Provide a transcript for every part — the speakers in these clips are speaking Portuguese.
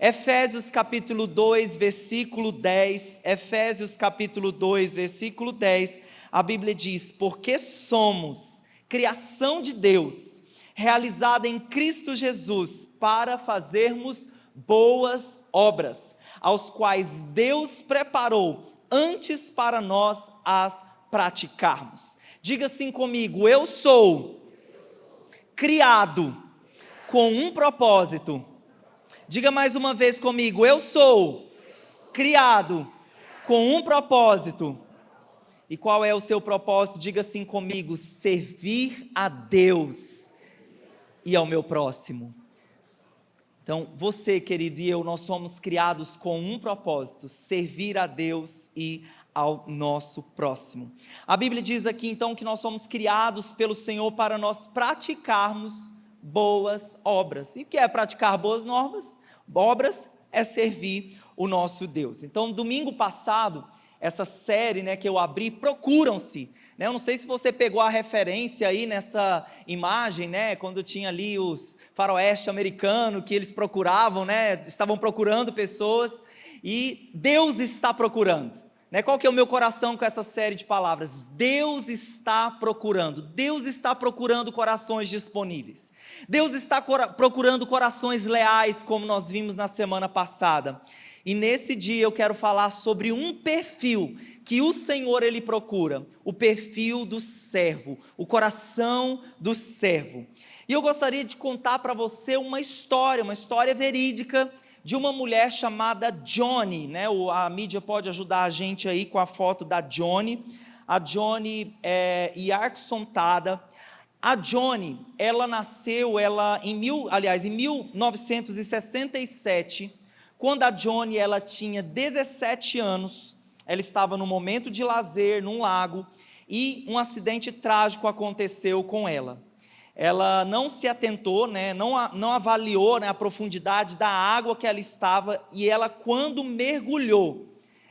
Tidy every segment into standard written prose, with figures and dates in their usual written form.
Efésios capítulo 2, versículo 10, Efésios capítulo 2, versículo 10, a Bíblia diz: porque somos criação de Deus, realizada em Cristo Jesus, para fazermos boas obras, aos quais Deus preparou antes para nós as praticarmos. Diga assim comigo: eu sou criado com um propósito. Diga mais uma vez comigo: eu sou criado com um propósito. E qual é o seu propósito? Diga assim comigo: servir a Deus e ao meu próximo. Então, você, querido, e eu, nós somos criados com um propósito: servir a Deus e ao nosso próximo. A Bíblia diz aqui então que nós somos criados pelo Senhor para nós praticarmos boas obras. E o que é praticar boas obras? É servir o nosso Deus. Então, domingo passado, essa série, que eu abri, Procuram-se. Eu não sei se você pegou a referência aí nessa imagem, quando tinha ali os faroeste americano, que eles procuravam, estavam procurando pessoas, e Deus está procurando. Qual que é o meu coração com essa série de palavras? Deus está procurando corações disponíveis. Deus está procurando corações leais, como nós vimos na semana passada. E nesse dia eu quero falar sobre um perfil que o Senhor Ele procura, o perfil do servo, o coração do servo. E eu gostaria de contar para você uma história verídica, de uma mulher chamada Johnny, A mídia pode ajudar a gente aí com a foto da Johnny. A Johnny Yarkson Tada. A Johnny, ela nasceu em 1967, quando a Johnny ela tinha 17 anos, ela estava num momento de lazer, num lago, e um acidente trágico aconteceu com ela. Ela não se atentou, não avaliou a profundidade da água que ela estava, e ela, quando mergulhou,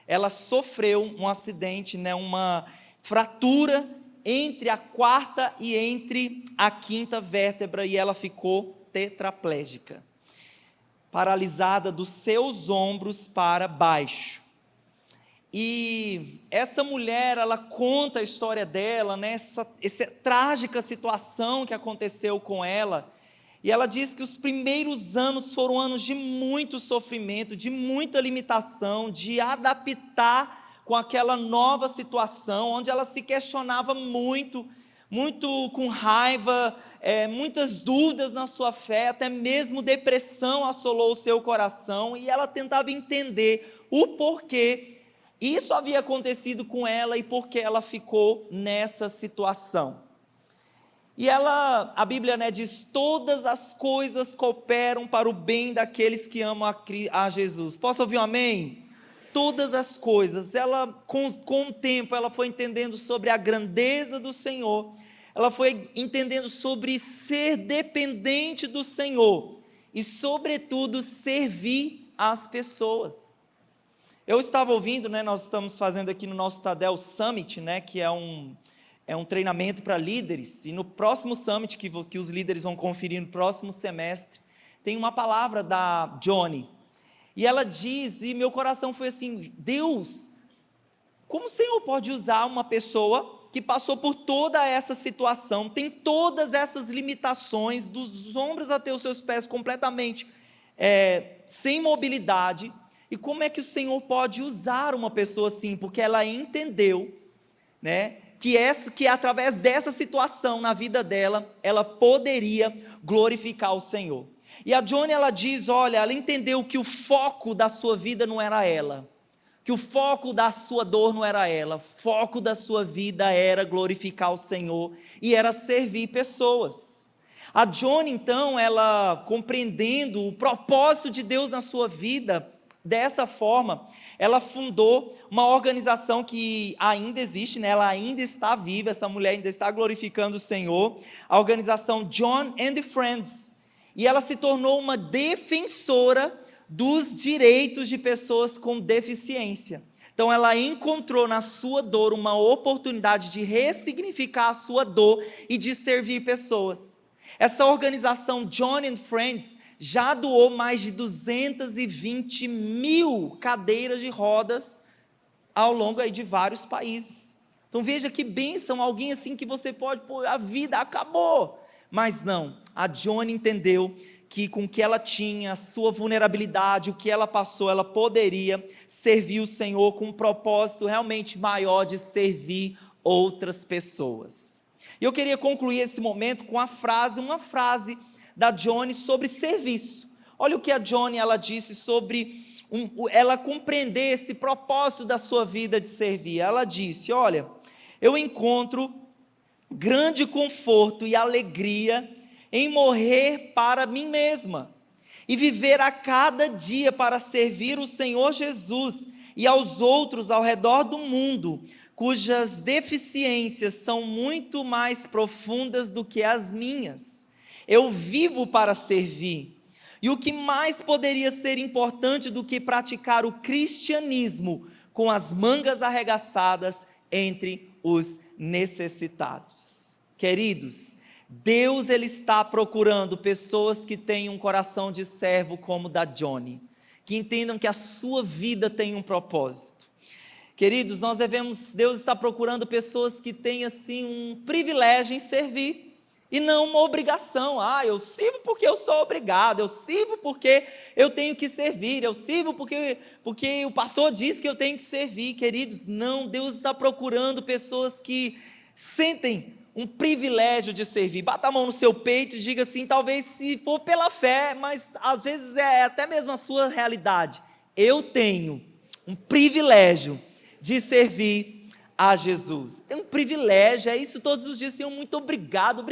ela sofreu um acidente, uma fratura entre a quarta e entre a quinta vértebra, e ela ficou tetraplégica, paralisada dos seus ombros para baixo. E essa mulher, ela conta a história dela, essa trágica situação que aconteceu com ela, e ela diz que os primeiros anos foram anos de muito sofrimento, de muita limitação, de adaptar com aquela nova situação, onde ela se questionava muito com raiva, muitas dúvidas na sua fé, até mesmo depressão assolou o seu coração, e ela tentava entender o porquê isso havia acontecido com ela e por que ela ficou nessa situação. E a Bíblia diz: todas as coisas cooperam para o bem daqueles que amam a Jesus. Posso ouvir um amém? Todas as coisas. Ela, com o tempo, ela foi entendendo sobre a grandeza do Senhor, ela foi entendendo sobre ser dependente do Senhor e, sobretudo, servir as pessoas. Eu estava ouvindo, nós estamos fazendo aqui no nosso Tadel Summit, que é um treinamento para líderes, e no próximo Summit, que os líderes vão conferir no próximo semestre, tem uma palavra da Johnny, e ela diz, e meu coração foi assim: Deus, como o Senhor pode usar uma pessoa que passou por toda essa situação, tem todas essas limitações, dos ombros até os seus pés completamente sem mobilidade, e como é que o Senhor pode usar uma pessoa assim? Porque ela entendeu, que através dessa situação na vida dela, ela poderia glorificar o Senhor. E a Johnny, ela diz, ela entendeu que o foco da sua vida não era ela, que o foco da sua dor não era ela, o foco da sua vida era glorificar o Senhor e era servir pessoas. A Johnny, então, ela compreendendo o propósito de Deus na sua vida, dessa forma, ela fundou uma organização que ainda existe, ela ainda está viva, essa mulher ainda está glorificando o Senhor, a organização John and Friends, e ela se tornou uma defensora dos direitos de pessoas com deficiência. Então ela encontrou na sua dor uma oportunidade de ressignificar a sua dor e de servir pessoas. Essa organização John and Friends já doou mais de 220 mil cadeiras de rodas ao longo aí de vários países. Então veja que bênção, alguém assim que você pode, pô, a vida acabou. Mas não, a Joni entendeu que com o que ela tinha, a sua vulnerabilidade, o que ela passou, ela poderia servir o Senhor com um propósito realmente maior de servir outras pessoas. E eu queria concluir esse momento com uma frase da Joni sobre serviço. Olha o que a Joni ela disse sobre ela compreender esse propósito da sua vida de servir. Ela disse: olha, eu encontro grande conforto e alegria em morrer para mim mesma e viver a cada dia para servir o Senhor Jesus e aos outros ao redor do mundo, cujas deficiências são muito mais profundas do que as minhas. Eu vivo para servir. E o que mais poderia ser importante do que praticar o cristianismo com as mangas arregaçadas entre os necessitados? Queridos, Deus ele está procurando pessoas que tenham um coração de servo como o da Joni, que entendam que a sua vida tem um propósito. Queridos, Deus está procurando pessoas que têm assim um privilégio em servir, e não uma obrigação. Eu sirvo porque eu sou obrigado, eu sirvo porque eu tenho que servir, eu sirvo porque o pastor diz que eu tenho que servir. Queridos, não, Deus está procurando pessoas que sentem um privilégio de servir. Bata a mão no seu peito e diga assim, talvez se for pela fé, mas às vezes é até mesmo a sua realidade. Eu tenho um privilégio de servir a Jesus. Tem um privilégio, é isso todos os dias, Senhor, muito obrigado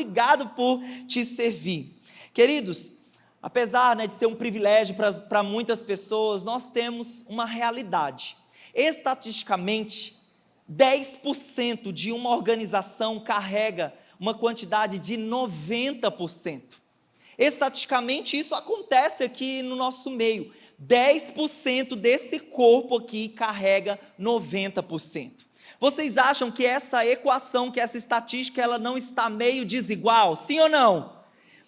por te servir. Queridos, apesar de ser um privilégio para muitas pessoas, nós temos uma realidade. Estatisticamente, 10% de uma organização carrega uma quantidade de 90%. Estatisticamente, isso acontece aqui no nosso meio. 10% desse corpo aqui carrega 90%. Vocês acham que essa equação, que essa estatística, ela não está meio desigual? Sim ou não?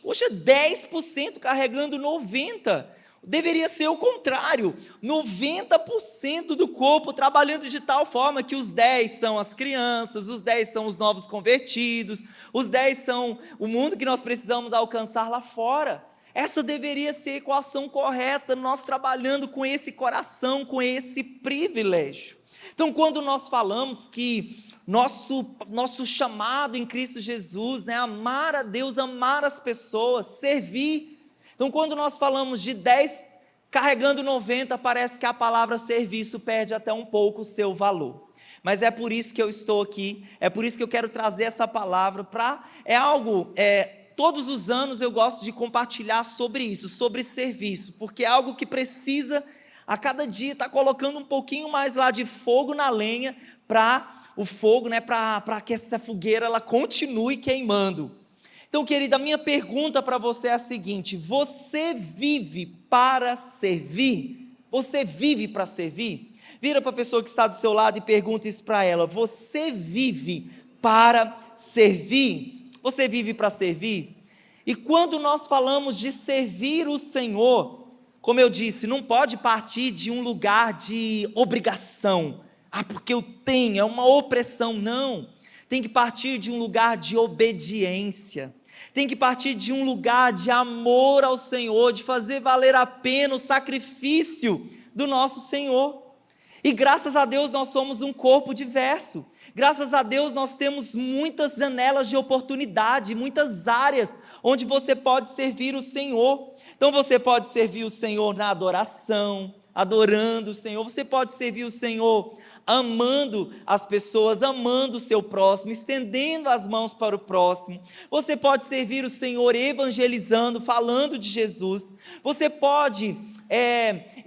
Poxa, 10% carregando 90%. Deveria ser o contrário. 90% do corpo trabalhando de tal forma que os 10 são as crianças, os 10 são os novos convertidos, os 10 são o mundo que nós precisamos alcançar lá fora. Essa deveria ser a equação correta, nós trabalhando com esse coração, com esse privilégio. Então, quando nós falamos que nosso chamado em Cristo Jesus, amar a Deus, amar as pessoas, servir. Então, quando nós falamos de 10 carregando 90, parece que a palavra serviço perde até um pouco o seu valor. Mas é por isso que eu estou aqui, é por isso que eu quero trazer essa palavra todos os anos eu gosto de compartilhar sobre isso, sobre serviço, porque é algo que precisa a cada dia está colocando um pouquinho mais lá de fogo na lenha para o fogo, para que essa fogueira ela continue queimando. Então, querida, a minha pergunta para você é a seguinte: você vive para servir? Você vive para servir? Vira para a pessoa que está do seu lado e pergunta isso para ela: você vive para servir? Você vive para servir? E quando nós falamos de servir o Senhor, como eu disse, não pode partir de um lugar de obrigação. Porque eu tenho, é uma opressão. Não. Tem que partir de um lugar de obediência. Tem que partir de um lugar de amor ao Senhor, de fazer valer a pena o sacrifício do nosso Senhor. E graças a Deus nós somos um corpo diverso. Graças a Deus nós temos muitas janelas de oportunidade, muitas áreas onde você pode servir o Senhor. Então você pode servir o Senhor na adoração, adorando o Senhor. Você pode servir o Senhor amando as pessoas, amando o seu próximo, estendendo as mãos para o próximo. Você pode servir o Senhor evangelizando, falando de Jesus. Você pode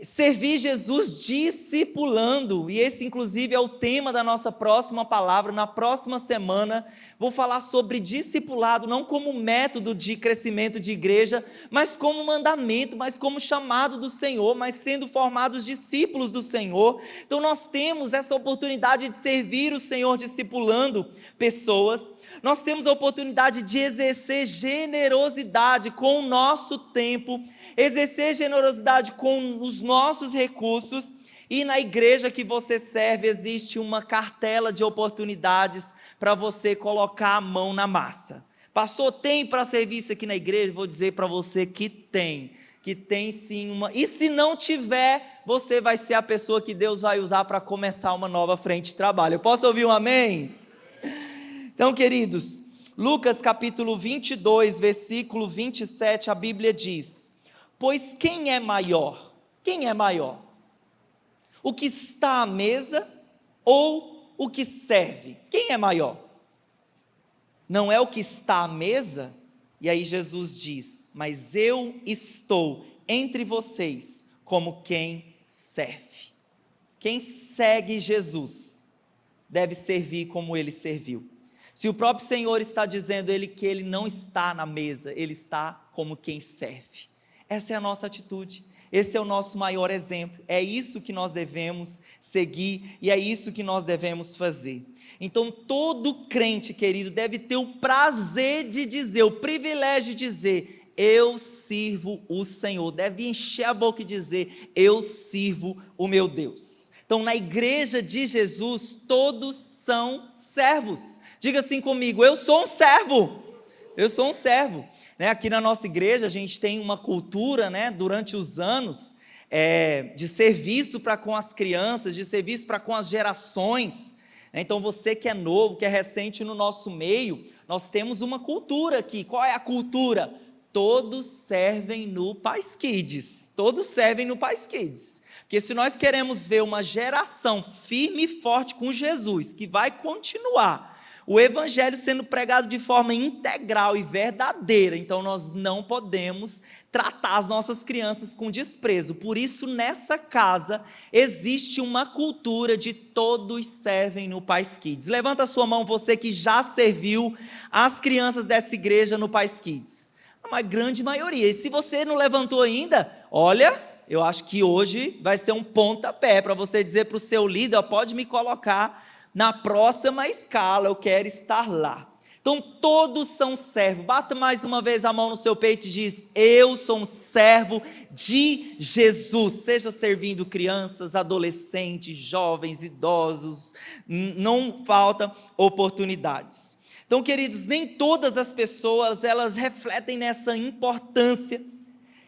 servir Jesus discipulando, e esse inclusive é o tema da nossa próxima palavra. Na próxima semana vou falar sobre discipulado, não como método de crescimento de igreja, mas como mandamento, mas como chamado do Senhor, mas sendo formados discípulos do Senhor. Então nós temos essa oportunidade de servir o Senhor discipulando pessoas. Nós temos a oportunidade de exercer generosidade com o nosso tempo, exercer generosidade com os nossos recursos. E na igreja que você serve existe uma cartela de oportunidades para você colocar a mão na massa. Pastor, tem para serviço aqui na igreja? Vou dizer para você que tem sim uma. E se não tiver, você vai ser a pessoa que Deus vai usar para começar uma nova frente de trabalho. Eu posso ouvir um amém? Então, queridos, Lucas capítulo 22, versículo 27, a Bíblia diz: pois quem é maior? Quem é maior? O que está à mesa ou o que serve? Quem é maior? Não é o que está à mesa? E aí Jesus diz: mas eu estou entre vocês como quem serve. Quem segue Jesus deve servir como ele serviu. Se o próprio Senhor está dizendo que ele não está na mesa, ele está como quem serve. Essa é a nossa atitude. Esse é o nosso maior exemplo, é isso que nós devemos seguir e é isso que nós devemos fazer. Então todo crente, querido, deve ter o prazer de dizer, o privilégio de dizer: eu sirvo o Senhor, deve encher a boca e dizer: eu sirvo o meu Deus. Então na igreja de Jesus todos são servos. Diga assim comigo: eu sou um servo, eu sou um servo. Aqui na nossa igreja a gente tem uma cultura, durante os anos, de serviço para com as crianças, de serviço para com as gerações. Então você que é novo, que é recente no nosso meio, nós temos uma cultura aqui. Qual é a cultura? Todos servem no Paz Kids, todos servem no Paz Kids. Porque se nós queremos ver uma geração firme e forte com Jesus, que vai continuar o evangelho sendo pregado de forma integral e verdadeira, então nós não podemos tratar as nossas crianças com desprezo. Por isso nessa casa existe uma cultura de todos servem no Paz Kids. Levanta a sua mão, você que já serviu as crianças dessa igreja no Paz Kids. Uma grande maioria. E se você não levantou ainda, olha, eu acho que hoje vai ser um pontapé para você dizer para o seu líder: pode me colocar na próxima escala, eu quero estar lá. Então todos são servos. Bata mais uma vez a mão no seu peito e diz: eu sou um servo de Jesus. Seja servindo crianças, adolescentes, jovens, idosos, não falta oportunidades. Então, queridos, nem todas as pessoas elas refletem nessa importância,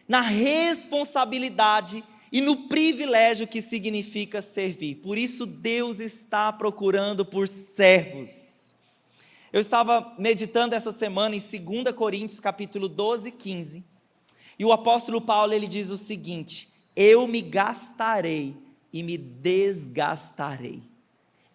na responsabilidade e no privilégio que significa servir. Por isso Deus está procurando por servos. Eu estava meditando essa semana em 2 Coríntios capítulo 12, 15, e o apóstolo Paulo ele diz o seguinte: eu me gastarei e me desgastarei.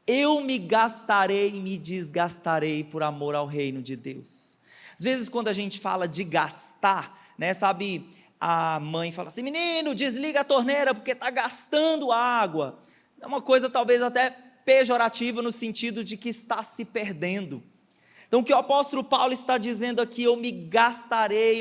Eu me gastarei e me desgastarei por amor ao reino de Deus. Às vezes quando a gente fala de gastar, sabe, a mãe fala assim: menino, desliga a torneira porque está gastando água. É uma coisa talvez até pejorativa no sentido de que está se perdendo. Então o que o apóstolo Paulo está dizendo aqui: eu me gastarei,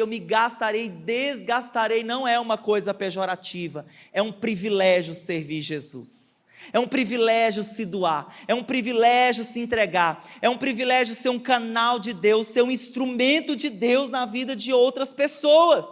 desgastarei, não é uma coisa pejorativa, é um privilégio servir Jesus. É um privilégio se doar, é um privilégio se entregar, é um privilégio ser um canal de Deus, ser um instrumento de Deus na vida de outras pessoas.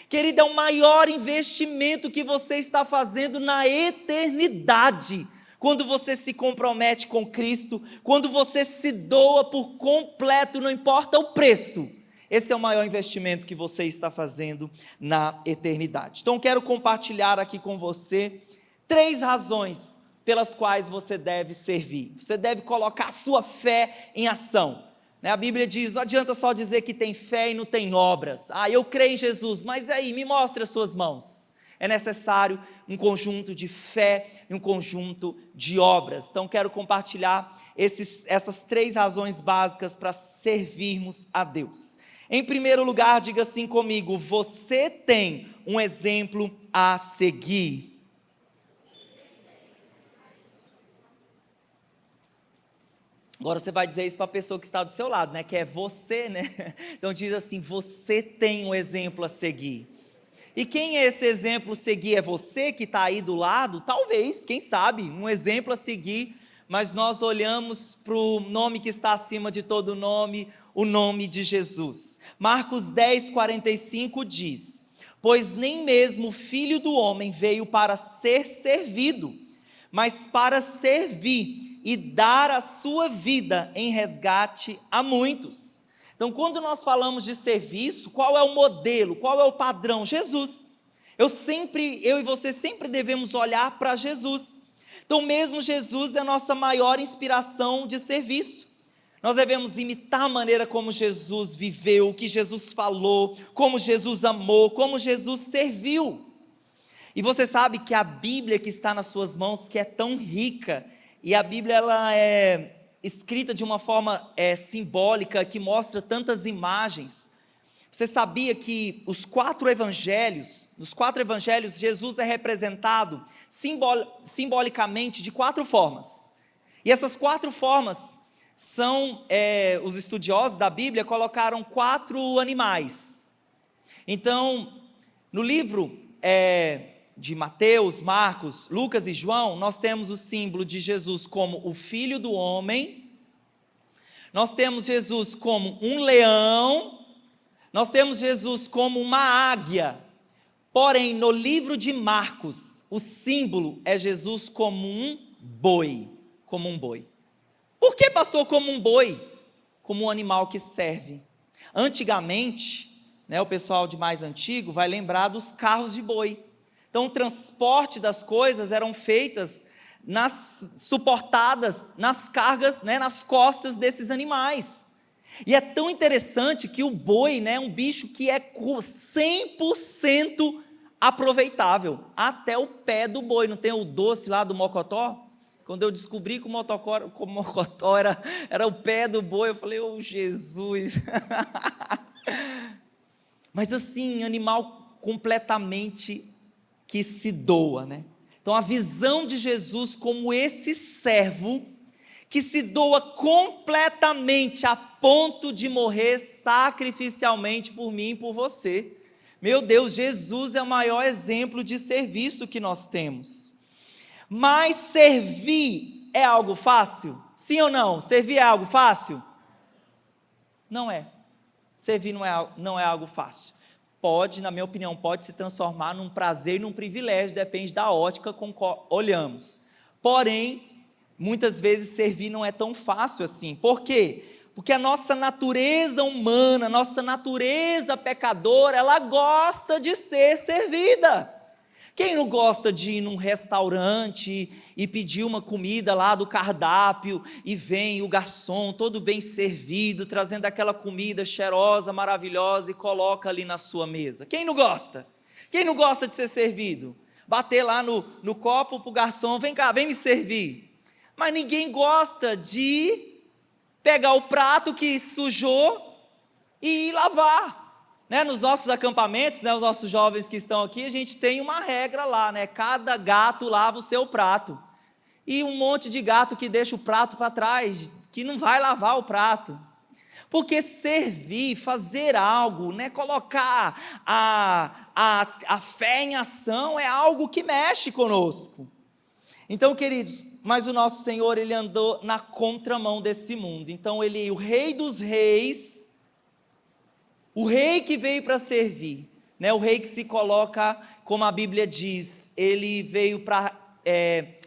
Querido, é o maior investimento que você está fazendo na eternidade, quando você se compromete com Cristo, quando você se doa por completo, não importa o preço. Esse é o maior investimento que você está fazendo na eternidade. Então quero compartilhar aqui com você 3 razões pelas quais você deve servir. Você deve colocar a sua fé em ação. A Bíblia diz: não adianta só dizer que tem fé e não tem obras. Eu creio em Jesus, mas aí, me mostre as suas mãos. É necessário um conjunto de fé e um conjunto de obras. Então quero compartilhar essas 3 razões básicas para servirmos a Deus. Em primeiro lugar, diga assim comigo: você tem um exemplo a seguir. Agora você vai dizer isso para a pessoa que está do seu lado, que é você, Então diz assim: você tem um exemplo a seguir. E quem é esse exemplo a seguir? É você que está aí do lado? Talvez, quem sabe, um exemplo a seguir, mas nós olhamos para o nome que está acima de todo nome, o nome de Jesus. Marcos 10, 45 diz: pois nem mesmo o Filho do Homem veio para ser servido, mas para servir e dar a sua vida em resgate a muitos. Então, quando nós falamos de serviço, qual é o modelo, qual é o padrão? Jesus. Eu e você sempre devemos olhar para Jesus. Então, mesmo Jesus é a nossa maior inspiração de serviço. Nós devemos imitar a maneira como Jesus viveu, o que Jesus falou, como Jesus amou, como Jesus serviu. E você sabe que a Bíblia que está nas suas mãos, que é tão rica, e a Bíblia ela é escrita de uma forma simbólica, que mostra tantas imagens. Você sabia que nos 4 evangelhos, Jesus é representado simbolicamente de 4 formas. E essas 4 formas são, os estudiosos da Bíblia colocaram 4 animais. Então, no livro de Mateus, Marcos, Lucas e João, nós temos o símbolo de Jesus como o Filho do Homem, nós temos Jesus como um leão, nós temos Jesus como uma águia. Porém, no livro de Marcos, o símbolo é Jesus como um boi, Por que, pastor, como um boi? Como um animal que serve. Antigamente, o pessoal de mais antigo vai lembrar dos carros de boi. Então, o transporte das coisas eram feitas suportadas nas cargas, nas costas desses animais. E é tão interessante que o boi, é um bicho que é 100% aproveitável, até o pé do boi. Não tem o doce lá do mocotó? Quando eu descobri que o mocotó era o pé do boi, eu falei, oh Jesus! Mas assim, animal completamente que se doa, Então a visão de Jesus como esse servo que se doa completamente a ponto de morrer sacrificialmente por mim e por você. Meu Deus, Jesus é o maior exemplo de serviço que nós temos. Mas servir é algo fácil? Sim ou não? Servir é algo fácil? Não é. Servir não é algo fácil. Pode, na minha opinião, pode se transformar num prazer e num privilégio, depende da ótica com qual olhamos. Porém, muitas vezes servir não é tão fácil assim. Por quê? Porque a nossa natureza humana, a nossa natureza pecadora, ela gosta de ser servida. Quem não gosta de ir num restaurante e pedir uma comida lá do cardápio e vem o garçom todo bem servido, trazendo aquela comida cheirosa, maravilhosa e coloca ali na sua mesa? Quem não gosta? Quem não gosta de ser servido? Bater lá no copo para o garçom, vem cá, vem me servir. Mas ninguém gosta de pegar o prato que sujou e ir lavar. Nos nossos acampamentos, os nossos jovens que estão aqui, a gente tem uma regra lá, cada gato lava o seu prato, e um monte de gato que deixa o prato para trás, que não vai lavar o prato, porque servir, fazer algo, colocar a fé em ação é algo que mexe conosco. Então, queridos, mas o nosso Senhor, Ele andou na contramão desse mundo. Então, Ele, o Rei dos Reis, o Rei que veio para servir, o Rei que se coloca, como a Bíblia diz, Ele veio para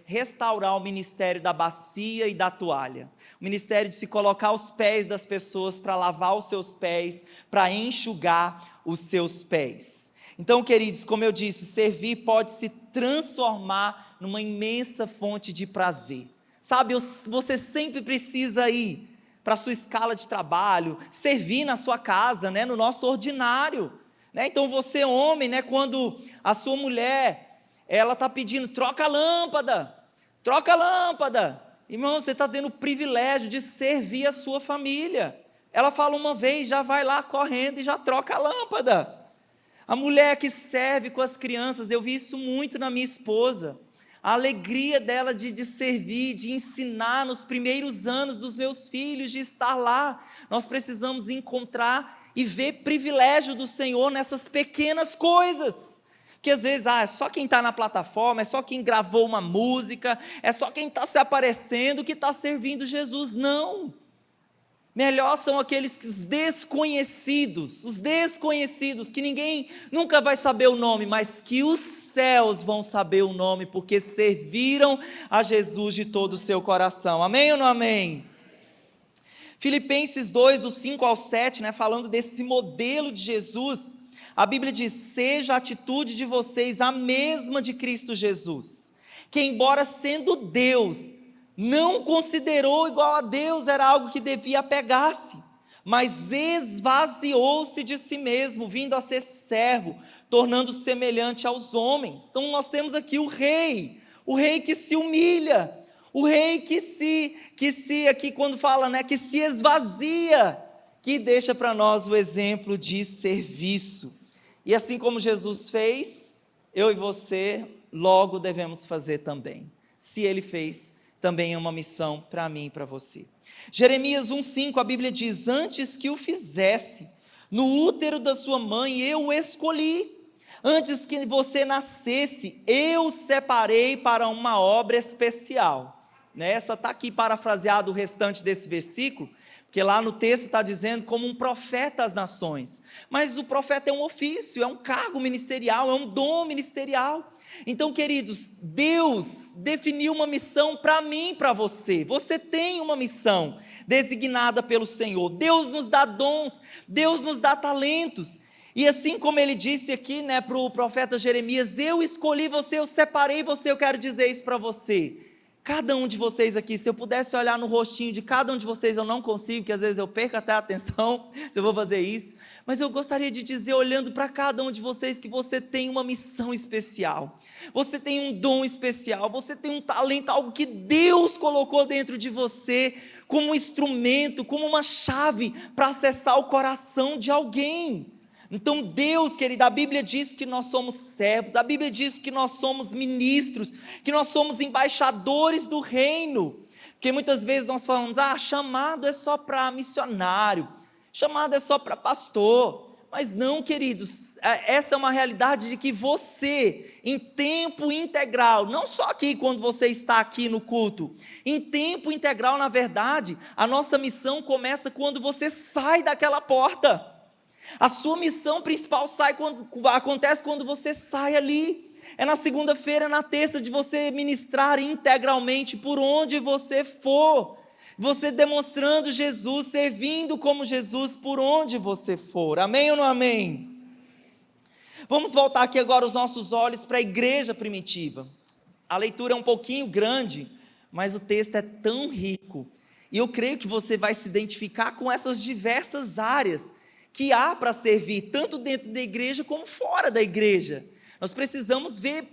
restaurar o ministério da bacia e da toalha. O ministério de se colocar aos pés das pessoas, para lavar os seus pés, para enxugar os seus pés. Então, queridos, como eu disse, servir pode se transformar numa imensa fonte de prazer. Sabe, você sempre precisa ir para a sua escala de trabalho, servir na sua casa, no nosso ordinário. Então você homem, quando a sua mulher, ela está pedindo, troca a lâmpada, irmão, você está tendo o privilégio de servir a sua família. Ela fala uma vez, já vai lá correndo e já troca a lâmpada. A mulher que serve com as crianças, eu vi isso muito na minha esposa, a alegria dela de servir, de ensinar nos primeiros anos dos meus filhos, de estar lá. Nós precisamos encontrar e ver privilégio do Senhor nessas pequenas coisas, que às vezes, é só quem está na plataforma, é só quem gravou uma música, é só quem está se aparecendo que está servindo Jesus. Não, Melhor são aqueles os desconhecidos, que ninguém nunca vai saber o nome, mas que os céus vão saber o nome, porque serviram a Jesus de todo o seu coração. Amém ou não amém? Filipenses 2, do 5 ao 7, falando desse modelo de Jesus, a Bíblia diz: seja a atitude de vocês a mesma de Cristo Jesus, que embora sendo Deus, não considerou igual a Deus era algo que devia apegar-se, mas esvaziou-se de si mesmo, vindo a ser servo, tornando-se semelhante aos homens. Então nós temos aqui o rei que se humilha, o rei que se aqui quando fala, que se esvazia, que deixa para nós o exemplo de serviço. E assim como Jesus fez, eu e você logo devemos fazer também. Se ele fez, também é uma missão para mim e para você. Jeremias 1,5, a Bíblia diz: antes que o fizesse, no útero da sua mãe eu o escolhi, antes que você nascesse, eu o separei para uma obra especial. Essa está aqui parafraseado o restante desse versículo, porque lá no texto está dizendo como um profeta às nações, mas o profeta é um ofício, é um cargo ministerial, é um dom ministerial. Então, queridos, Deus definiu uma missão para mim e para você. Você tem uma missão designada pelo Senhor. Deus nos dá dons, Deus nos dá talentos. E assim como ele disse aqui, para o profeta Jeremias: eu escolhi você, eu separei você. Eu quero dizer isso para você. Cada um de vocês aqui, se eu pudesse olhar no rostinho de cada um de vocês, eu não consigo, porque às vezes eu perco até a atenção se eu vou fazer isso, mas eu gostaria de dizer, olhando para cada um de vocês, que você tem uma missão especial, você tem um dom especial, você tem um talento, algo que Deus colocou dentro de você, como um instrumento, como uma chave para acessar o coração de alguém. Então Deus, querido, a Bíblia diz que nós somos servos, a Bíblia diz que nós somos ministros, que nós somos embaixadores do reino, porque muitas vezes nós falamos: chamado é só para missionário, chamado é só para pastor, mas não, queridos, essa é uma realidade de que você, em tempo integral, não só aqui quando você está aqui no culto, em tempo integral, na verdade, a nossa missão começa quando você sai daquela porta. A sua missão principal acontece quando você sai ali. É na segunda-feira, na terça, de você ministrar integralmente por onde você for. Você demonstrando Jesus, servindo como Jesus por onde você for. Amém ou não amém? Vamos voltar aqui agora os nossos olhos para a igreja primitiva. A leitura é um pouquinho grande, mas o texto é tão rico. E eu creio que você vai se identificar com essas diversas áreas que há para servir, tanto dentro da igreja como fora da igreja. Nós precisamos ver,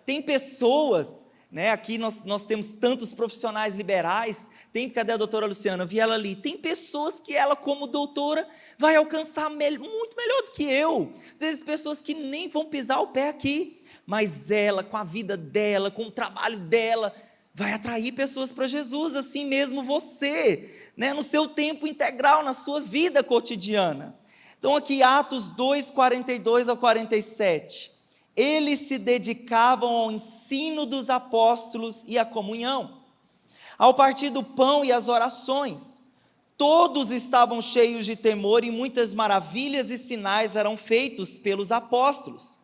tem pessoas, aqui nós temos tantos profissionais liberais, cadê a doutora Luciana? Eu vi ela ali, tem pessoas que ela, como doutora, vai alcançar muito melhor do que eu, às vezes pessoas que nem vão pisar o pé aqui, mas ela, com a vida dela, com o trabalho dela, vai atrair pessoas para Jesus, assim mesmo você, no seu tempo integral, na sua vida cotidiana. Então aqui Atos 2, 42 ao 47, eles se dedicavam ao ensino dos apóstolos e à comunhão, ao partir do pão e às orações. Todos estavam cheios de temor e muitas maravilhas e sinais eram feitos pelos apóstolos.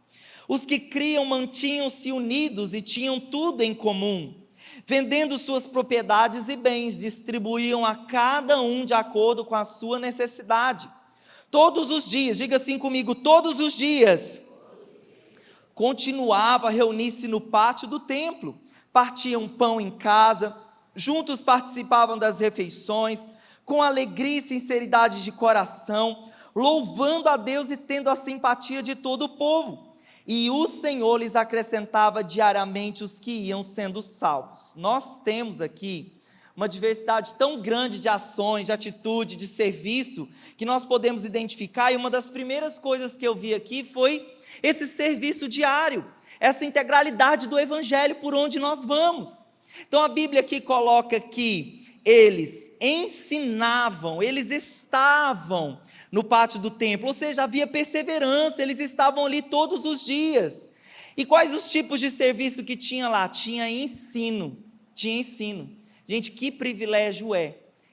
Os que criam mantinham-se unidos e tinham tudo em comum. Vendendo suas propriedades e bens, distribuíam a cada um de acordo com a sua necessidade. Todos os dias, diga assim comigo, todos os dias, continuava a reunir-se no pátio do templo, partiam pão em casa, juntos participavam das refeições, com alegria e sinceridade de coração, louvando a Deus e tendo a simpatia de todo o povo. E o Senhor lhes acrescentava diariamente os que iam sendo salvos. Nós temos aqui uma diversidade tão grande de ações, de atitude, de serviço, que nós podemos identificar, e uma das primeiras coisas que eu vi aqui foi esse serviço diário, essa integralidade do evangelho por onde nós vamos. Então a Bíblia aqui coloca que eles ensinavam, eles estavam no pátio do templo, ou seja, havia perseverança, eles estavam ali todos os dias. E quais os tipos de serviço que tinha lá? Tinha ensino. Gente, que privilégio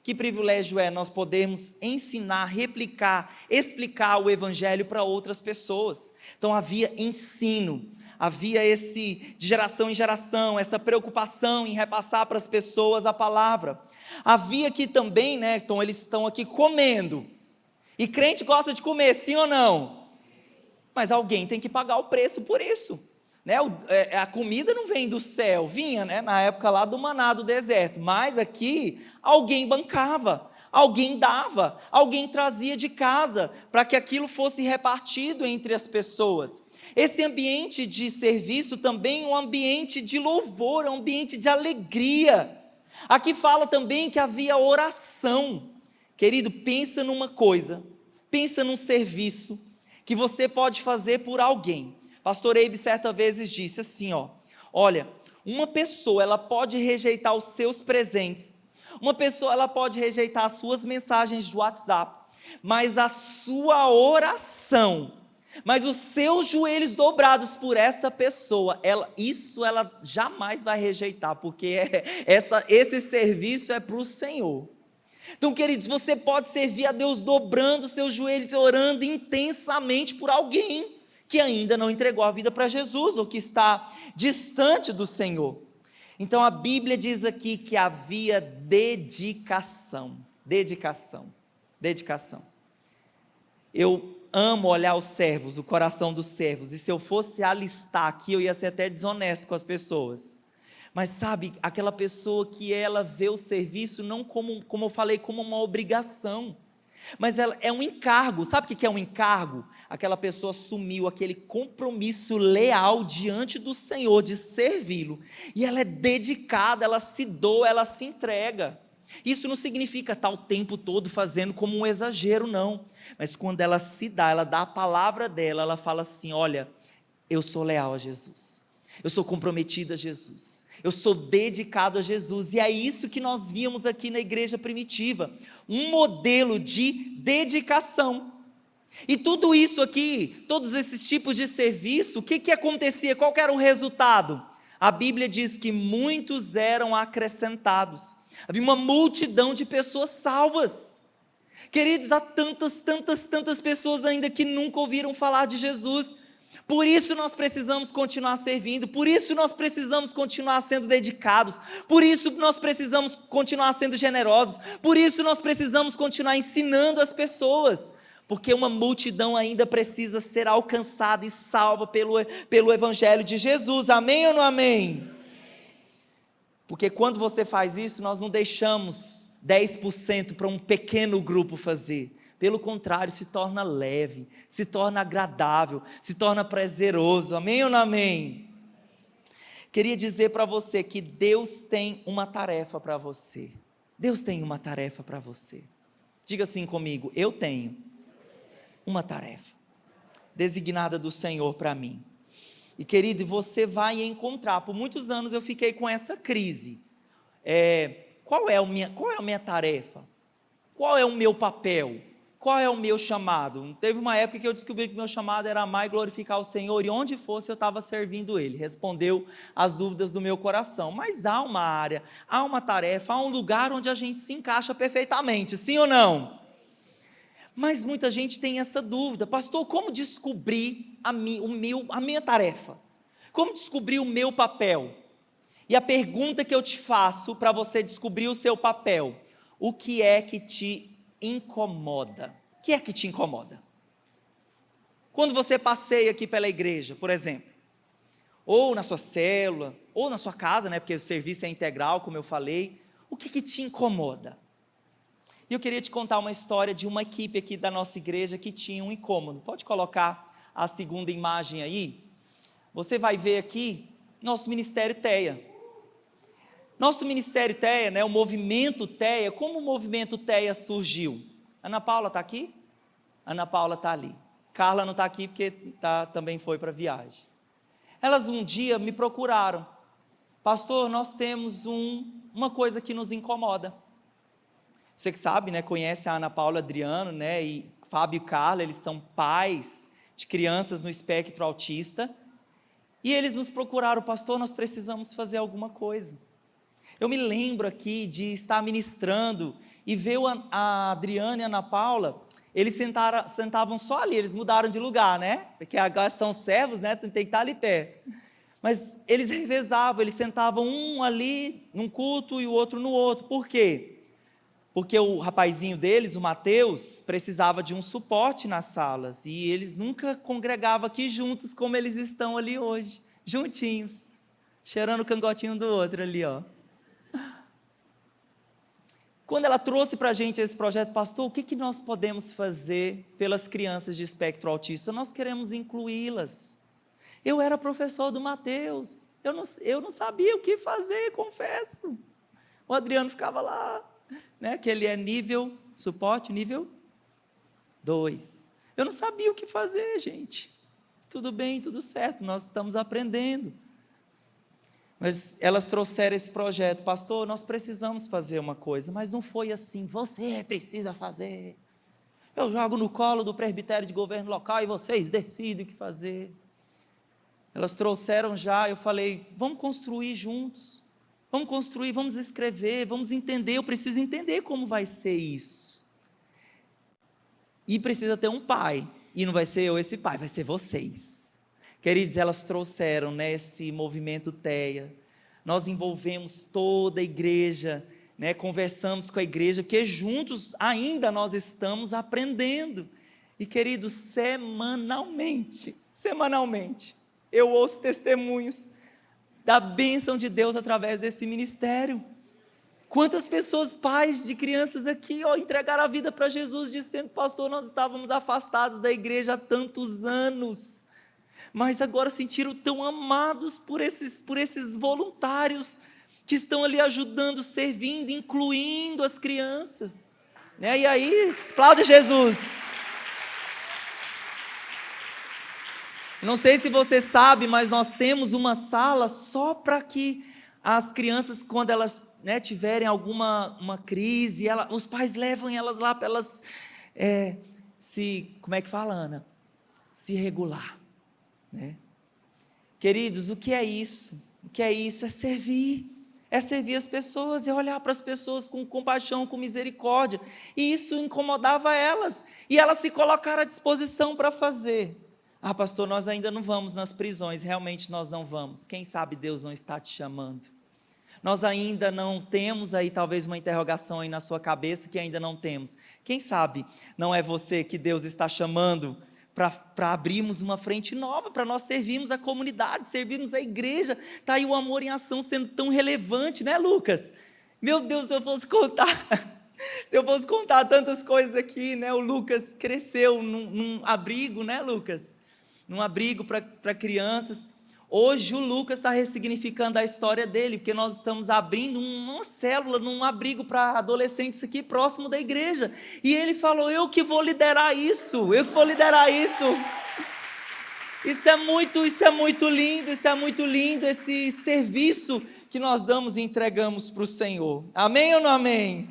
Que privilégio é nós podermos ensinar, replicar, explicar o evangelho para outras pessoas. Então havia ensino, havia de geração em geração, essa preocupação em repassar para as pessoas a palavra. Havia aqui também, né, então eles estão aqui comendo, e crente gosta de comer, sim ou não? Mas alguém tem que pagar o preço por isso, né? A comida não vem do céu, vinha, né, na época lá do maná do deserto, mas aqui alguém bancava, alguém dava, alguém trazia de casa, para que aquilo fosse repartido entre as pessoas. Esse ambiente de serviço também é um ambiente de louvor, é um ambiente de alegria. Aqui fala também que havia oração. Querido, pensa numa coisa, pensa num serviço que você pode fazer por alguém. Pastor Eibe certa vez disse assim, olha, uma pessoa ela pode rejeitar os seus presentes, uma pessoa ela pode rejeitar as suas mensagens do WhatsApp, mas a sua oração, mas os seus joelhos dobrados por essa pessoa, ela jamais vai rejeitar, porque esse serviço é para o Senhor. Então, queridos, você pode servir a Deus dobrando os seus joelhos, orando intensamente por alguém que ainda não entregou a vida para Jesus, ou que está distante do Senhor. Então, a Bíblia diz aqui que havia dedicação. Eu amo olhar os servos, o coração dos servos, e se eu fosse alistar aqui, eu ia ser até desonesto com as pessoas. Mas sabe, aquela pessoa que ela vê o serviço não como eu falei, como uma obrigação, mas ela é um encargo. Sabe o que é um encargo? Aquela pessoa assumiu aquele compromisso leal diante do Senhor de servi-lo, e ela é dedicada, ela se doa, ela se entrega. Isso não significa estar o tempo todo fazendo como um exagero, não, mas quando ela se dá, ela dá a palavra dela, ela fala assim, olha, eu sou leal a Jesus, eu sou comprometido a Jesus, eu sou dedicado a Jesus. E é isso que nós víamos aqui na igreja primitiva, um modelo de dedicação. E tudo isso aqui, todos esses tipos de serviço, o que acontecia? Qual que era o resultado? A Bíblia diz que muitos eram acrescentados, havia uma multidão de pessoas salvas. Queridos, há tantas pessoas ainda que nunca ouviram falar de Jesus. Por isso nós precisamos continuar servindo, por isso nós precisamos continuar sendo dedicados, por isso nós precisamos continuar sendo generosos, por isso nós precisamos continuar ensinando as pessoas, porque uma multidão ainda precisa ser alcançada e salva pelo Evangelho de Jesus. Amém ou não amém? Porque quando você faz isso, nós não deixamos 10% para um pequeno grupo fazer. Pelo contrário, se torna leve, se torna agradável, se torna prazeroso. Amém ou não amém? Queria dizer para você que Deus tem uma tarefa para você. Deus tem uma tarefa para você. Diga assim comigo, eu tenho uma tarefa designada do Senhor para mim. E querido, você vai encontrar, por muitos anos eu fiquei com essa crise. Qual é a minha tarefa? Qual é o meu papel? Qual é o meu chamado? Teve uma época que eu descobri que o meu chamado era amar e glorificar o Senhor, e onde fosse eu estava servindo Ele. Respondeu as dúvidas do meu coração. Mas há uma área, há uma tarefa, há um lugar onde a gente se encaixa perfeitamente, sim ou não? Mas muita gente tem essa dúvida, pastor, como descobrir a minha tarefa? Como descobrir o meu papel? E a pergunta que eu te faço para você descobrir o seu papel, o que é que te incomoda? O que é que te incomoda? Quando você passeia aqui pela igreja, por exemplo, ou na sua célula, ou na sua casa, né, porque o serviço é integral, como eu falei, o que te incomoda? E eu queria te contar uma história de uma equipe aqui da nossa igreja que tinha um incômodo. Pode colocar a segunda imagem aí? Você vai ver aqui nosso Ministério TEA. Nosso Ministério TEA, né, o movimento TEA, como o movimento TEA surgiu? Ana Paula está aqui? Ana Paula está ali. Carla não está aqui porque também foi para a viagem. Elas um dia me procuraram. Pastor, nós temos uma coisa que nos incomoda. Você que sabe, né, conhece a Ana Paula, Adriano, né, e Fábio e Carla, eles são pais de crianças no espectro autista. E eles nos procuraram, pastor, nós precisamos fazer alguma coisa. Eu me lembro aqui de estar ministrando e veio a Adriana e a Ana Paula, eles sentavam só ali, eles mudaram de lugar, né? Porque agora são servos, né? Tem que estar ali perto. Mas eles revezavam, eles sentavam um ali num culto e o outro no outro. Por quê? Porque o rapazinho deles, o Mateus, precisava de um suporte nas salas. E eles nunca congregavam aqui juntos como eles estão ali hoje. Juntinhos. Cheirando o cangotinho do outro ali, ó. Quando ela trouxe para a gente esse projeto, pastor, o que nós podemos fazer pelas crianças de espectro autista? Nós queremos incluí-las. Eu era professor do Mateus, eu não sabia o que fazer, confesso. O Adriano ficava lá, né, que ele é nível, suporte, nível 2. Eu não sabia o que fazer, gente. Tudo bem, tudo certo, nós estamos aprendendo. Mas elas trouxeram esse projeto, pastor, nós precisamos fazer uma coisa, mas não foi assim, você precisa fazer. Eu jogo no colo do presbitério de governo local e vocês decidem o que fazer. Elas trouxeram já, eu falei, vamos construir juntos, vamos construir, vamos escrever, vamos entender, eu preciso entender como vai ser isso. E precisa ter um pai, e não vai ser eu esse pai, vai ser vocês. Queridos, elas trouxeram nesse movimento TEA, nós envolvemos toda a igreja, né, conversamos com a igreja, porque juntos ainda nós estamos aprendendo. E queridos, semanalmente, eu ouço testemunhos da bênção de Deus através desse ministério. Quantas pessoas, pais de crianças aqui, ó, entregaram a vida para Jesus, dizendo, pastor, nós estávamos afastados da igreja há tantos anos, mas agora sentiram tão amados por esses voluntários que estão ali ajudando, servindo, incluindo as crianças, né? E aí, aplaude Jesus. Não sei se você sabe, mas nós temos uma sala só para que as crianças, quando elas, né, tiverem uma crise, os pais levam elas lá para elas como é que fala, Ana? Se regular. Né? Queridos, o que é isso? O que é isso? É servir as pessoas, é olhar para as pessoas com compaixão, com misericórdia, e isso incomodava elas, e elas se colocaram à disposição para fazer. Ah, pastor, nós ainda não vamos nas prisões, realmente nós não vamos, quem sabe Deus não está te chamando, nós ainda não temos aí talvez uma interrogação aí na sua cabeça que ainda não temos, quem sabe não é você que Deus está chamando para abrirmos uma frente nova, para nós servirmos a comunidade, servirmos a igreja. Está aí o amor em ação sendo tão relevante, né, Lucas? Meu Deus, se eu fosse contar tantas coisas aqui, né? O Lucas cresceu num abrigo, né, Lucas? Num abrigo para crianças. Hoje o Lucas está ressignificando a história dele, porque nós estamos abrindo uma célula num abrigo para adolescentes aqui próximo da igreja, e ele falou, eu que vou liderar isso, isso é muito lindo, esse serviço que nós damos e entregamos para o Senhor, amém ou não amém?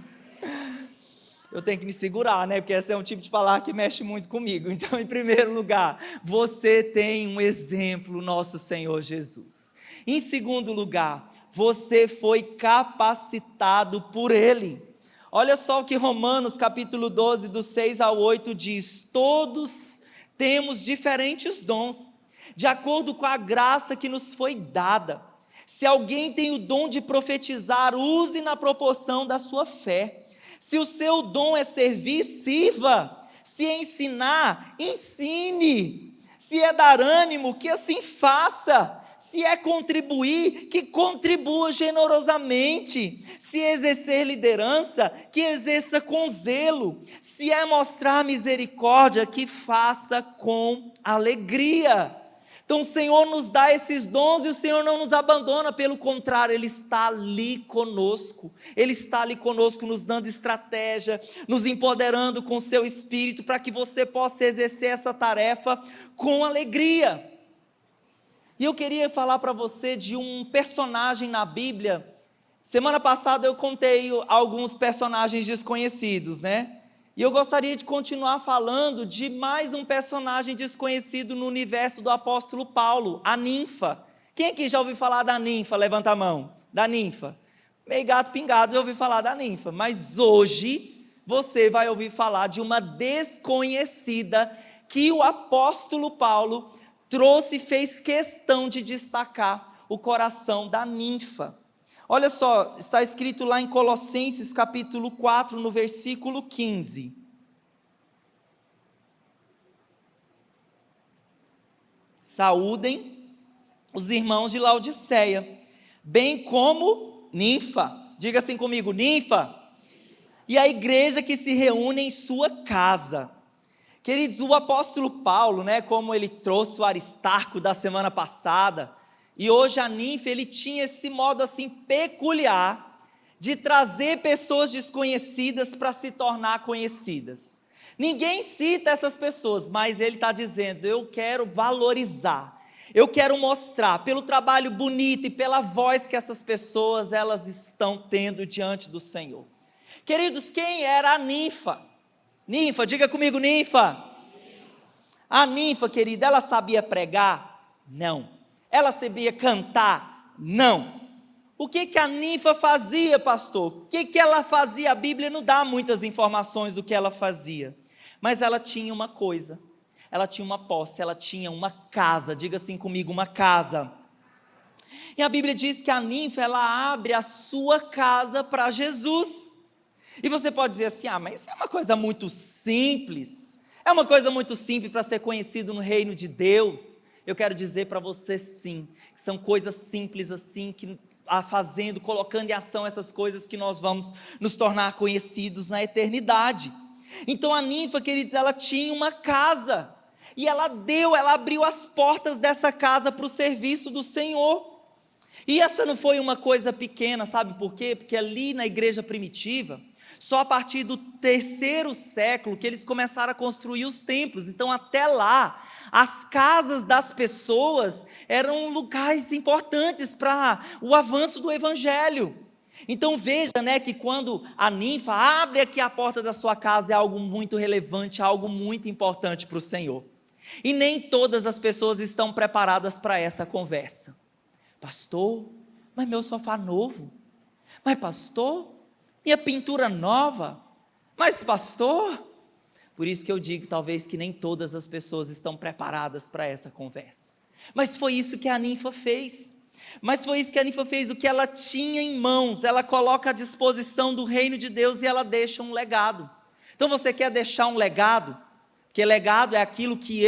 Eu tenho que me segurar, né? Porque esse é um tipo de palavra que mexe muito comigo. Então, em primeiro lugar, você tem um exemplo, nosso Senhor Jesus. Em segundo lugar, você foi capacitado por Ele. Olha só o que Romanos capítulo 12, do 6 ao 8 diz, todos temos diferentes dons, de acordo com a graça que nos foi dada. Se alguém tem o dom de profetizar, use na proporção da sua fé. Se o seu dom é servir, sirva. Se ensinar, ensine. Se é dar ânimo, que assim faça. Se é contribuir, que contribua generosamente. Se exercer liderança, que exerça com zelo. Se é mostrar misericórdia, que faça com alegria. Então o Senhor nos dá esses dons e o Senhor não nos abandona, pelo contrário, Ele está ali conosco, nos dando estratégia, nos empoderando com o seu Espírito, para que você possa exercer essa tarefa com alegria. E eu queria falar para você de um personagem na Bíblia. Semana passada eu contei alguns personagens desconhecidos, né? E eu gostaria de continuar falando de mais um personagem desconhecido no universo do apóstolo Paulo, a ninfa. Quem aqui já ouviu falar da ninfa? Levanta a mão. Da ninfa. meio gato pingado de ouvir falar da ninfa, mas hoje você vai ouvir falar de uma desconhecida que o apóstolo Paulo trouxe e fez questão de destacar o coração da ninfa. Olha só, está escrito lá em Colossenses capítulo 4, no versículo 15. Saúdem os irmãos de Laodiceia, bem como ninfa. Diga assim comigo, ninfa. E a igreja que se reúne em sua casa. Queridos, o apóstolo Paulo, como ele trouxe o Aristarco da semana passada, e hoje a ninfa, ele tinha esse modo assim peculiar de trazer pessoas desconhecidas para se tornar conhecidas. Ninguém cita essas pessoas, mas ele está dizendo, eu quero valorizar, eu quero mostrar pelo trabalho bonito e pela voz que essas pessoas elas estão tendo diante do Senhor. Queridos, quem era a ninfa? Ninfa, diga comigo, ninfa. A ninfa, querida, ela sabia pregar? Não. Ela sabia cantar? Não. O que a ninfa fazia, pastor? O que ela fazia? A Bíblia não dá muitas informações do que ela fazia. Mas ela tinha uma coisa. Ela tinha uma posse, ela tinha uma casa. Diga assim comigo, uma casa. E a Bíblia diz que a ninfa, ela abre a sua casa para Jesus. E você pode dizer assim, mas isso é uma coisa muito simples. É uma coisa muito simples para ser conhecido no reino de Deus. Eu quero dizer para você sim, que são coisas simples assim, que colocando em ação essas coisas que nós vamos nos tornar conhecidos na eternidade. Então a ninfa, queridos, ela tinha uma casa, e ela abriu as portas dessa casa para o serviço do Senhor. E essa não foi uma coisa pequena, sabe por quê? Porque ali na igreja primitiva, só a partir do 3º século que eles começaram a construir os templos. Então até lá, as casas das pessoas eram lugares importantes para o avanço do evangelho. Então veja, que quando a ninfa abre aqui a porta da sua casa, é algo muito relevante, algo muito importante para o Senhor. E nem todas as pessoas estão preparadas para essa conversa. Pastor, mas meu sofá novo. Mas pastor, minha pintura nova. Mas pastor... Por isso que eu digo, talvez, que nem todas as pessoas estão preparadas para essa conversa. Mas foi isso que a ninfa fez. O que ela tinha em mãos, ela coloca à disposição do reino de Deus e ela deixa um legado. Então você quer deixar um legado? Porque legado é aquilo que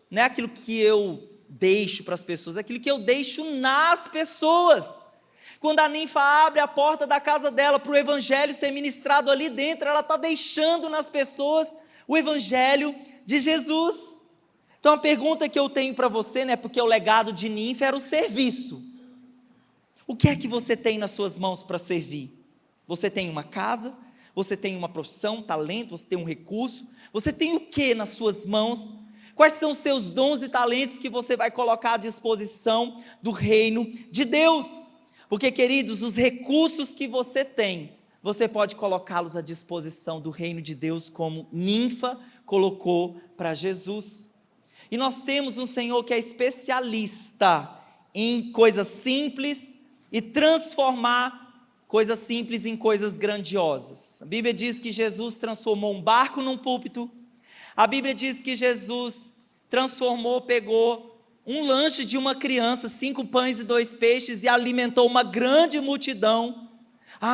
não é aquilo que eu deixo para as pessoas, é aquilo que eu deixo nas pessoas. Quando a ninfa abre a porta da casa dela para o evangelho ser ministrado ali dentro, ela está deixando nas pessoas o evangelho de Jesus. Então a pergunta que eu tenho para você, porque o legado de ninfa era o serviço. O que é que você tem nas suas mãos para servir? Você tem uma casa? Você tem uma profissão, um talento? Você tem um recurso? Você tem o que nas suas mãos? Quais são os seus dons e talentos que você vai colocar à disposição do reino de Deus? Porque, queridos, os recursos que você tem, você pode colocá-los à disposição do reino de Deus, como ninfa colocou para Jesus. E nós temos um Senhor que é especialista em coisas simples e transformar coisas simples em coisas grandiosas. A Bíblia diz que Jesus transformou um barco num púlpito. A Bíblia diz que Jesus pegou um lanche de uma criança, 5 pães e 2 peixes, e alimentou uma grande multidão.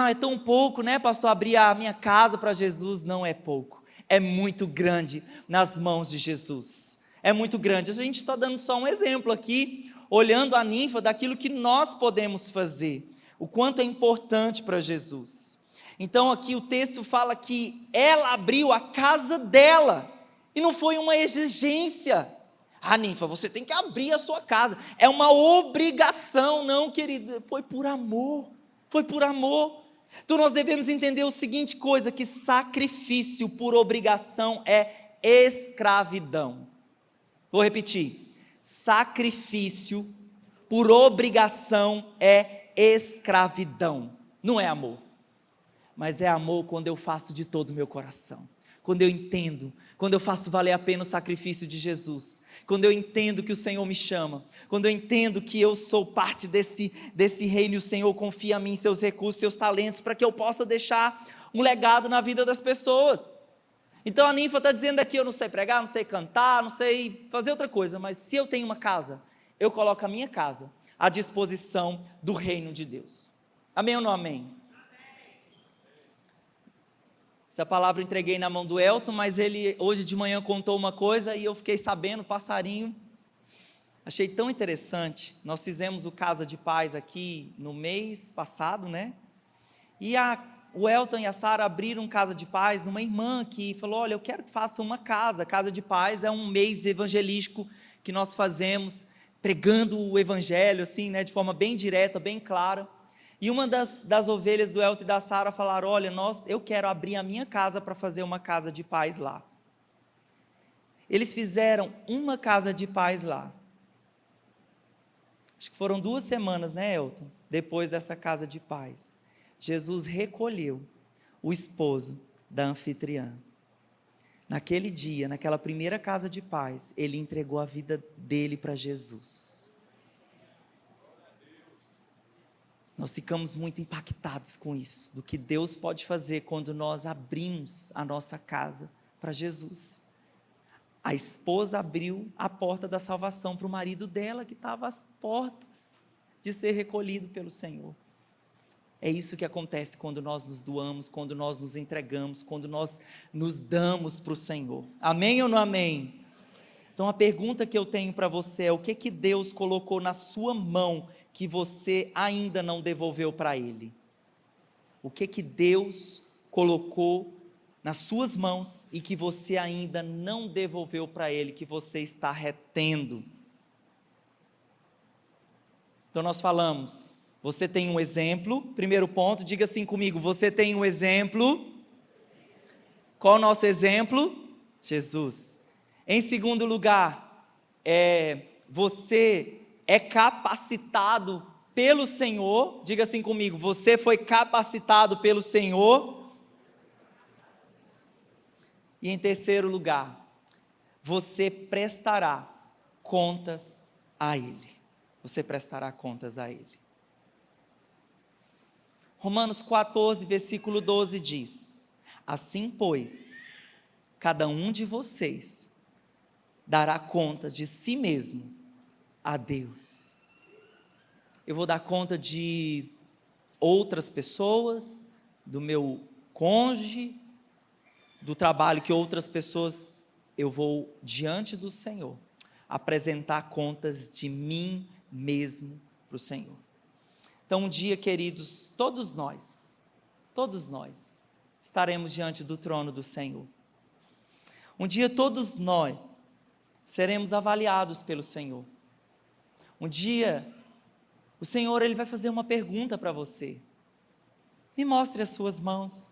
É tão pouco, pastor, abrir a minha casa para Jesus. Não é pouco, é muito grande nas mãos de Jesus, é muito grande. A gente está dando só um exemplo aqui, olhando a ninfa, daquilo que nós podemos fazer, o quanto é importante para Jesus. Então aqui o texto fala que ela abriu a casa dela, e não foi uma exigência. Ninfa, você tem que abrir a sua casa, é uma obrigação. Não, querida, foi por amor. Então nós devemos entender o seguinte coisa, que sacrifício por obrigação é escravidão. Vou repetir, sacrifício por obrigação é escravidão. Não é amor, mas é amor quando eu faço de todo o meu coração, quando eu entendo, quando eu faço valer a pena o sacrifício de Jesus, quando eu entendo que o Senhor me chama, quando eu entendo que eu sou parte desse reino e o Senhor confia em mim, seus recursos, seus talentos, para que eu possa deixar um legado na vida das pessoas. Então a ninfa está dizendo aqui, eu não sei pregar, não sei cantar, não sei fazer outra coisa, mas se eu tenho uma casa, eu coloco a minha casa à disposição do reino de Deus. Amém ou não amém? Essa palavra eu entreguei na mão do Elton, mas ele hoje de manhã contou uma coisa e eu fiquei sabendo, passarinho, achei tão interessante. Nós fizemos o Casa de Paz aqui no mês passado, né? E o Elton e a Sara abriram Casa de Paz numa irmã que falou, olha, eu quero que faça uma Casa de Paz é um mês evangelístico que nós fazemos, pregando o evangelho, assim, né, de forma bem direta, bem clara. E uma das ovelhas do Elton e da Sara falaram, olha, eu quero abrir a minha casa para fazer uma Casa de Paz lá. Eles fizeram uma Casa de Paz lá. Acho que foram 2 semanas, né, Elton? Depois dessa Casa de Paz. Jesus recolheu o esposo da anfitriã. Naquele dia, naquela primeira Casa de Paz, ele entregou a vida dele para Jesus. Nós ficamos muito impactados com isso, do que Deus pode fazer quando nós abrimos a nossa casa para Jesus. A esposa abriu a porta da salvação para o marido dela, que estava às portas de ser recolhido pelo Senhor. É isso que acontece quando nós nos doamos, quando nós nos entregamos, quando nós nos damos para o Senhor. Amém ou não amém? Então a pergunta que eu tenho para você é, o que Deus colocou na sua mão que você ainda não devolveu para Ele? O que Deus colocou nas suas mãos e que você ainda não devolveu para Ele, que você está retendo? Então nós falamos, você tem um exemplo, primeiro ponto, diga assim comigo, você tem um exemplo. Qual é o nosso exemplo? Jesus. Em segundo lugar, você é capacitado pelo Senhor, diga assim comigo, você foi capacitado pelo Senhor. E em terceiro lugar, você prestará contas a Ele. Você prestará contas a Ele. Romanos 14, versículo 12 diz, assim pois, cada um de vocês dará conta de si mesmo a Deus. Eu vou dar conta de outras pessoas, do meu cônjuge, do trabalho que outras pessoas, eu vou diante do Senhor, apresentar contas de mim mesmo para o Senhor. Então um dia, queridos, todos nós, estaremos diante do trono do Senhor. Um dia todos nós seremos avaliados pelo Senhor. Um dia, o Senhor, Ele vai fazer uma pergunta para você. Me mostre as suas mãos.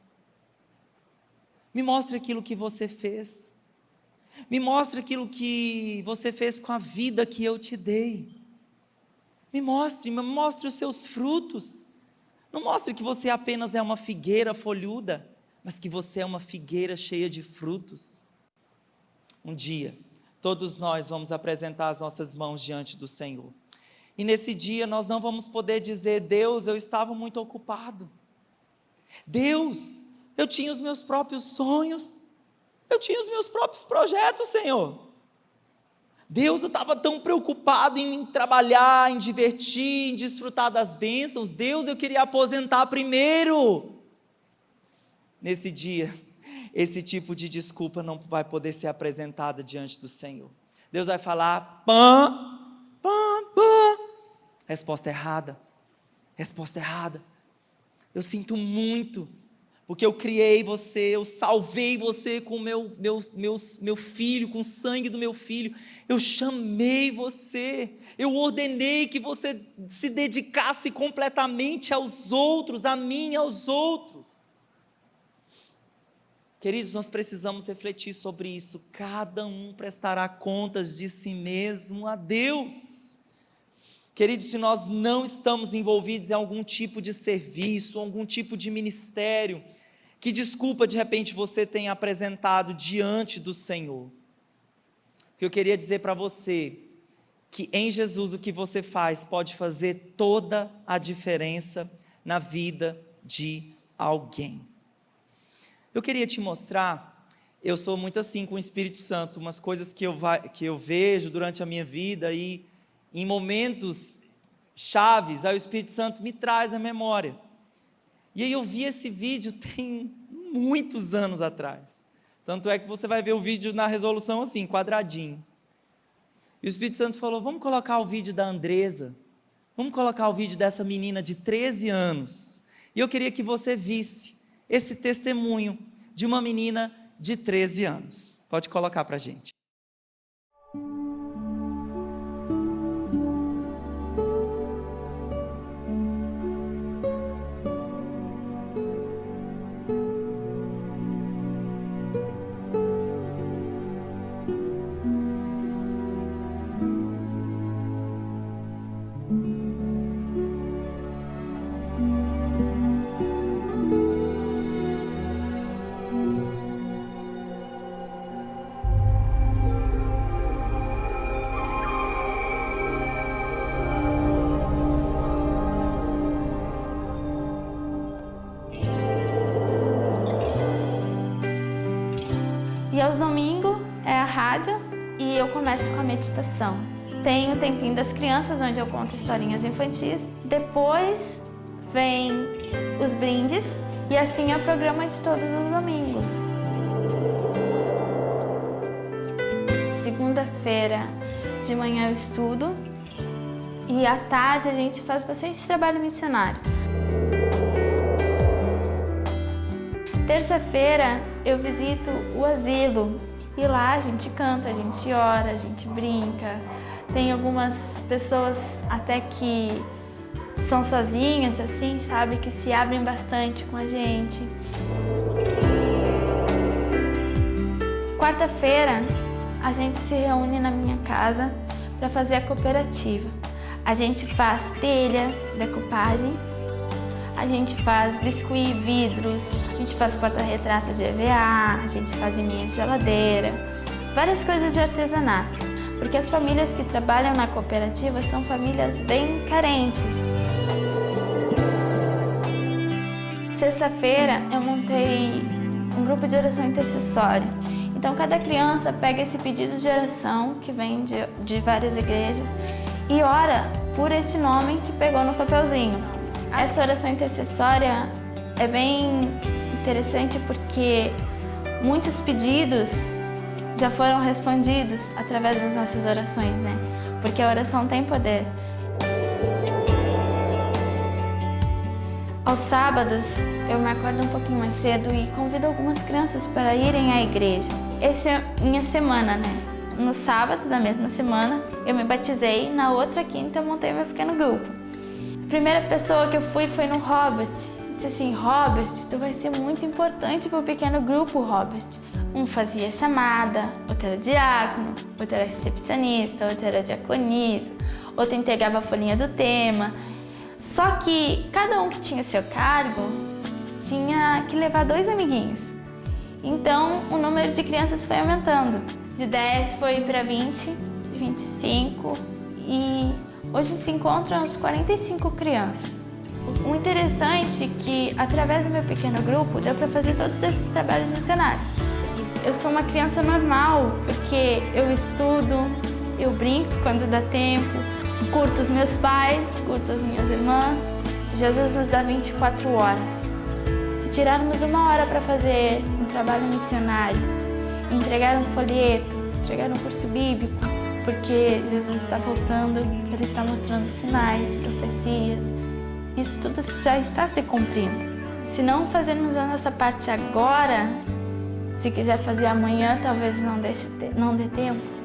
Me mostre aquilo que você fez. Me mostre aquilo que você fez com a vida que eu te dei. Me mostre os seus frutos. Não mostre que você apenas é uma figueira folhuda, mas que você é uma figueira cheia de frutos. Um dia, todos nós vamos apresentar as nossas mãos diante do Senhor. E nesse dia nós não vamos poder dizer, Deus, eu estava muito ocupado. Deus, eu tinha os meus próprios sonhos. Eu tinha os meus próprios projetos, Senhor. Deus, eu estava tão preocupado em trabalhar, em divertir, em desfrutar das bênçãos. Deus, eu queria aposentar primeiro. Nesse dia, esse tipo de desculpa não vai poder ser apresentada diante do Senhor. Deus vai falar, pã. Resposta errada. Eu sinto muito, porque eu criei você, eu salvei você com meu filho, com o sangue do meu filho. Eu chamei você, eu ordenei que você se dedicasse completamente aos outros, a mim e aos outros. Queridos, nós precisamos refletir sobre isso. Cada um prestará contas de si mesmo a Deus. Queridos, se nós não estamos envolvidos em algum tipo de serviço, algum tipo de ministério, Que desculpa de repente você tem apresentado diante do Senhor? Que eu queria dizer para você que em Jesus o que você faz pode fazer toda a diferença na vida de alguém. Eu queria te mostrar, eu sou muito assim com o Espírito Santo, umas coisas que eu vejo durante a minha vida e em momentos chaves, aí o Espírito Santo me traz à memória. E aí eu vi esse vídeo tem muitos anos atrás. Tanto é que você vai ver o vídeo na resolução assim, quadradinho. E o Espírito Santo falou, vamos colocar o vídeo da Andresa, vamos colocar o vídeo dessa menina de 13 anos. E eu queria que você visse esse testemunho de uma menina de 13 anos. Pode colocar para a gente. E aos domingos é a rádio e eu começo com a meditação. Tem o tempinho das crianças, onde eu conto historinhas infantis. Depois vem os brindes e assim é o programa de todos os domingos. Segunda-feira de manhã eu estudo e à tarde a gente faz bastante trabalho missionário. Terça-feira eu visito o asilo e lá a gente canta, a gente ora, a gente brinca. Tem algumas pessoas até que são sozinhas, assim, sabe, que se abrem bastante com a gente. Quarta-feira a gente se reúne na minha casa para fazer a cooperativa. A gente faz telha, decupagem. A gente faz biscuit, vidros, a gente faz porta-retrato de EVA, a gente faz imãs de geladeira, várias coisas de artesanato. Porque as famílias que trabalham na cooperativa são famílias bem carentes. Sexta-feira eu montei um grupo de oração intercessória. Então cada criança pega esse pedido de oração que vem de várias igrejas e ora por este nome que pegou no papelzinho. Essa oração intercessória é bem interessante porque muitos pedidos já foram respondidos através das nossas orações, né? Porque a oração tem poder. Aos sábados, eu me acordo um pouquinho mais cedo e convido algumas crianças para irem à igreja. Essa é minha semana, né? No sábado da mesma semana, eu me batizei, na outra quinta eu montei meu pequeno grupo. A primeira pessoa que eu fui foi no Robert. Eu disse assim, Robert, tu vai ser muito importante para o pequeno grupo, Robert. Um fazia chamada, outro era diácono, outro era recepcionista, outro era diaconisa, outro entregava a folhinha do tema. Só que cada um que tinha seu cargo tinha que levar 2 amiguinhos. Então o número de crianças foi aumentando. De 10 foi para 20, 25 e hoje se encontram as 45 crianças. O interessante é que, através do meu pequeno grupo, deu para fazer todos esses trabalhos missionários. Eu sou uma criança normal, porque eu estudo, eu brinco quando dá tempo, curto os meus pais, curto as minhas irmãs. Jesus nos dá 24 horas. Se tirarmos 1 hora para fazer um trabalho missionário, entregar um folheto, entregar um curso bíblico, porque Jesus está voltando, Ele está mostrando sinais, profecias. Isso tudo já está se cumprindo. Se não fazermos a nossa parte agora, se quiser fazer amanhã, talvez não dê tempo.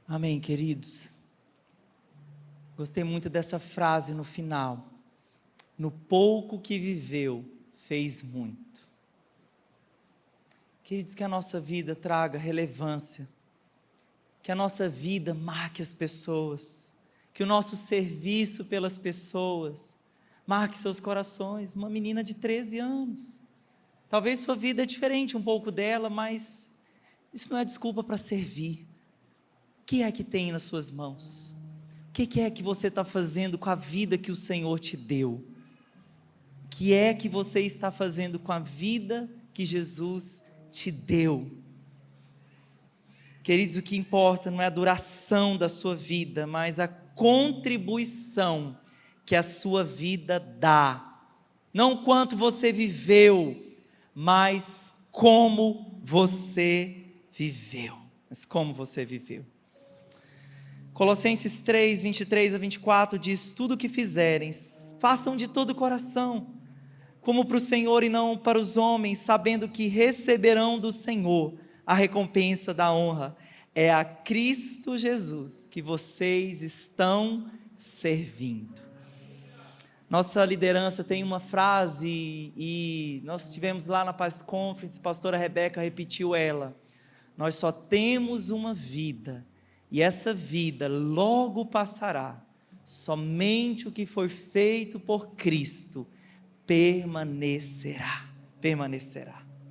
Amém, queridos. Gostei muito dessa frase no final. No pouco que viveu, fez muito. Queridos, que a nossa vida traga relevância, que a nossa vida marque as pessoas, que o nosso serviço pelas pessoas marque seus corações. Uma menina de 13 anos, talvez sua vida é diferente um pouco dela, mas isso não é desculpa para servir. O que é que tem nas suas mãos? O que é que você está fazendo com a vida que o Senhor te deu? O que é que você está fazendo com a vida que Jesus te deu? Queridos, o que importa não é a duração da sua vida, mas a contribuição que a sua vida dá. Não quanto você viveu, mas como você viveu. Mas como você viveu. Colossenses 3, 23 a 24 diz: tudo o que fizerem, façam de todo o coração, como para o Senhor e não para os homens, sabendo que receberão do Senhor a recompensa da honra. É a Cristo Jesus que vocês estão servindo. Nossa liderança tem uma frase, e nós tivemos lá na Paz Conference, a pastora Rebeca repetiu ela: nós só temos uma vida, e essa vida logo passará. Somente o que for feito por Cristo permanecerá.